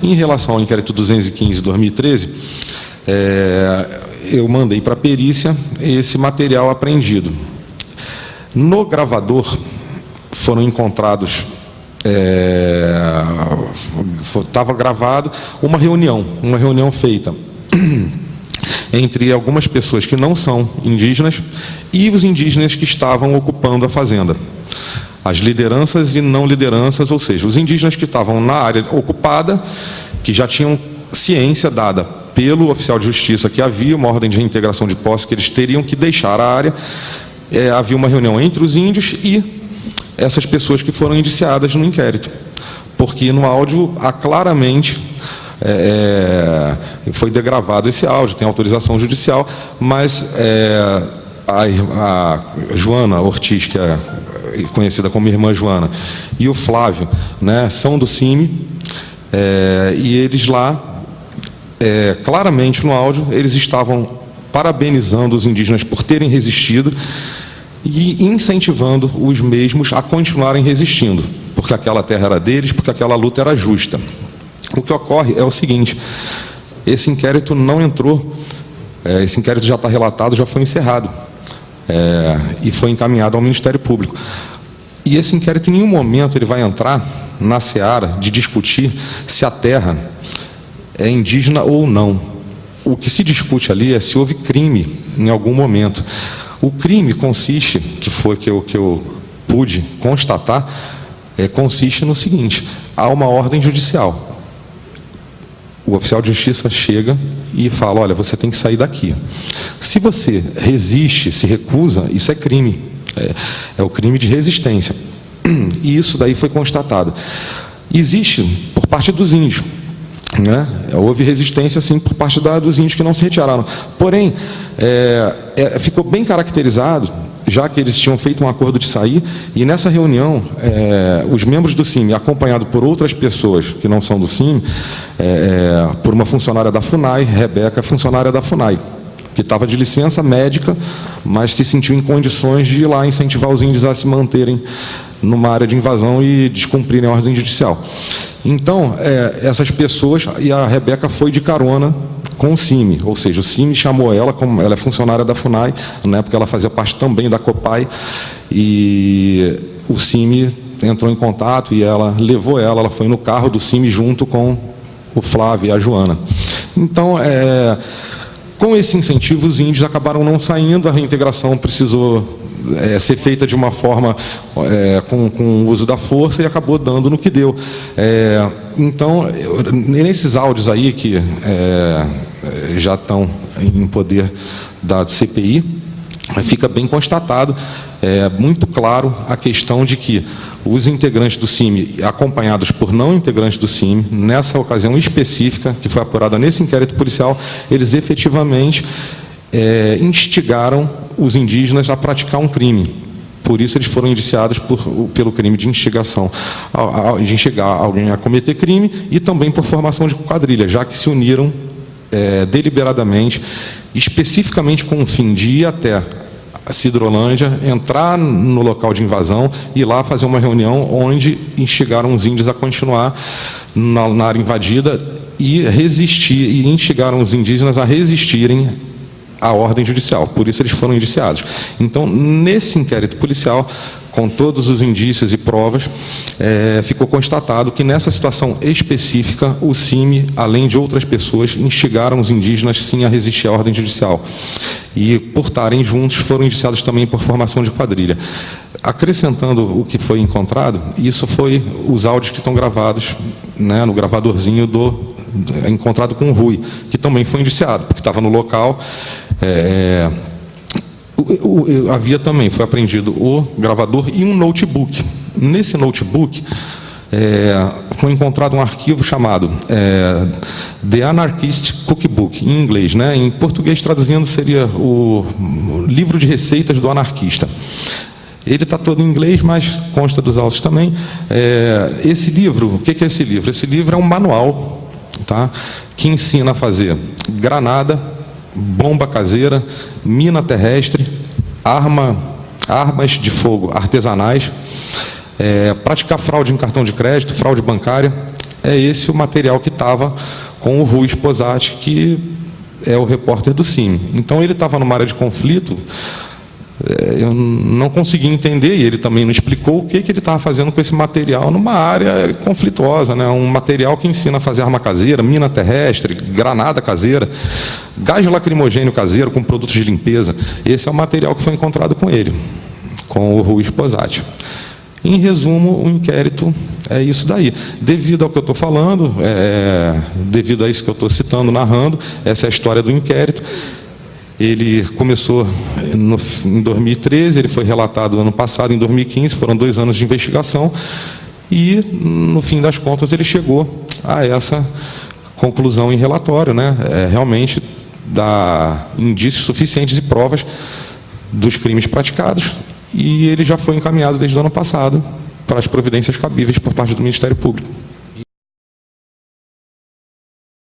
Em relação ao inquérito 215 de 2013, eu mandei para a perícia esse material apreendido. No gravador foram encontrados, estava gravado uma reunião feita entre algumas pessoas que não são indígenas e os indígenas que estavam ocupando a fazenda. As lideranças e não lideranças, ou seja, os indígenas que estavam na área ocupada, que já tinham ciência dada pelo oficial de justiça que havia uma ordem de reintegração de posse, que eles teriam que deixar a área. Havia uma reunião entre os índios e essas pessoas que foram indiciadas no inquérito. Porque no áudio há claramente... foi degravado esse áudio, tem autorização judicial, mas a Joana Ortiz, que é conhecida como Irmã Joana, e o Flávio, né, são do CIMI, e eles lá, claramente no áudio, eles estavam parabenizando os indígenas por terem resistido e incentivando os mesmos a continuarem resistindo, porque aquela terra era deles, porque aquela luta era justa. O que ocorre é o seguinte: esse inquérito não entrou, esse inquérito já está relatado, já foi encerrado, e foi encaminhado ao Ministério Público. E esse inquérito, em nenhum momento, ele vai entrar na seara de discutir se a terra é indígena ou não. O que se discute ali é se houve crime em algum momento. O crime consiste, que foi que eu pude constatar, consiste no seguinte: há uma ordem judicial. O oficial de justiça chega e fala: olha, você tem que sair daqui. Se você resiste, se recusa, isso é crime. É o crime de resistência. E isso daí foi constatado. Existe por parte dos índios, né? Houve resistência, sim, por parte dos índios que não se retiraram. Porém, ficou bem caracterizado, já que eles tinham feito um acordo de sair, e nessa reunião, os membros do CIMI, acompanhados por outras pessoas que não são do CIMI, por uma funcionária da FUNAI, Rebeca, funcionária da FUNAI, que estava de licença médica, mas se sentiu em condições de ir lá incentivar os índios a se manterem numa área de invasão e descumprirem a ordem judicial. Então, essas pessoas, e a Rebeca foi de carona com o CIMI, ou seja, o CIMI chamou ela, como ela é funcionária da FUNAI, né, porque ela fazia parte também da COPAI, e o CIMI entrou em contato e ela levou ela foi no carro do CIMI junto com o Flávio e a Joana. Então, com esse incentivo, os índios acabaram não saindo, a reintegração precisou ser feita de uma forma com o uso da força e acabou dando no que deu. Então, nesses áudios aí que já estão em poder da CPI, fica bem constatado, muito claro a questão de que os integrantes do CIMI, acompanhados por não integrantes do CIMI, nessa ocasião específica, que foi apurada nesse inquérito policial, eles efetivamente instigaram os indígenas a praticar um crime. Por isso eles foram indiciados pelo crime de instigação, de instigar alguém a cometer crime, e também por formação de quadrilha, já que se uniram deliberadamente, especificamente com o fim de ir até a Sidrolândia, entrar no local de invasão e lá fazer uma reunião onde instigaram os índios a continuar na área invadida e resistir, e instigaram os indígenas a resistirem à ordem judicial. Por isso eles foram indiciados. Então, nesse inquérito policial, com todos os indícios e provas, ficou constatado que nessa situação específica, o CIMI, além de outras pessoas, instigaram os indígenas, sim, a resistir à ordem judicial. E, por estarem juntos, foram indiciados também por formação de quadrilha. Acrescentando o que foi encontrado, isso foi os áudios que estão gravados, né, no gravadorzinho encontrado com o Rui, que também foi indiciado, porque estava no local. Foi apreendido o gravador e um notebook. Nesse notebook foi encontrado um arquivo chamado The Anarchist Cookbook, em inglês, né? Em português, traduzindo, seria o livro de receitas do anarquista. Ele está todo em inglês, mas consta dos autos também. Esse livro, o que é esse livro? Esse livro é um manual, tá, que ensina a fazer granada, bomba caseira, mina terrestre, armas de fogo artesanais, praticar fraude em cartão de crédito, fraude bancária, é esse o material que estava com o Rui Sposati, que é o repórter do CIMI. Então, ele estava numa área de conflito. Eu não consegui entender, e ele também não explicou o que ele estava fazendo com esse material numa área conflituosa, né? Um material que ensina a fazer arma caseira, mina terrestre, granada caseira, gás lacrimogênio caseiro com produtos de limpeza. Esse é o material que foi encontrado com ele, com o Rui Sposati. Em resumo, o inquérito é isso daí. Devido ao que eu estou falando, devido a isso que eu estou citando, narrando, essa é a história do inquérito. Ele começou em 2013, ele foi relatado ano passado, em 2015, foram 2 anos de investigação, e, no fim das contas, ele chegou a essa conclusão em relatório, né? Realmente dá indícios suficientes e provas dos crimes praticados, e ele já foi encaminhado desde o ano passado para as providências cabíveis por parte do Ministério Público.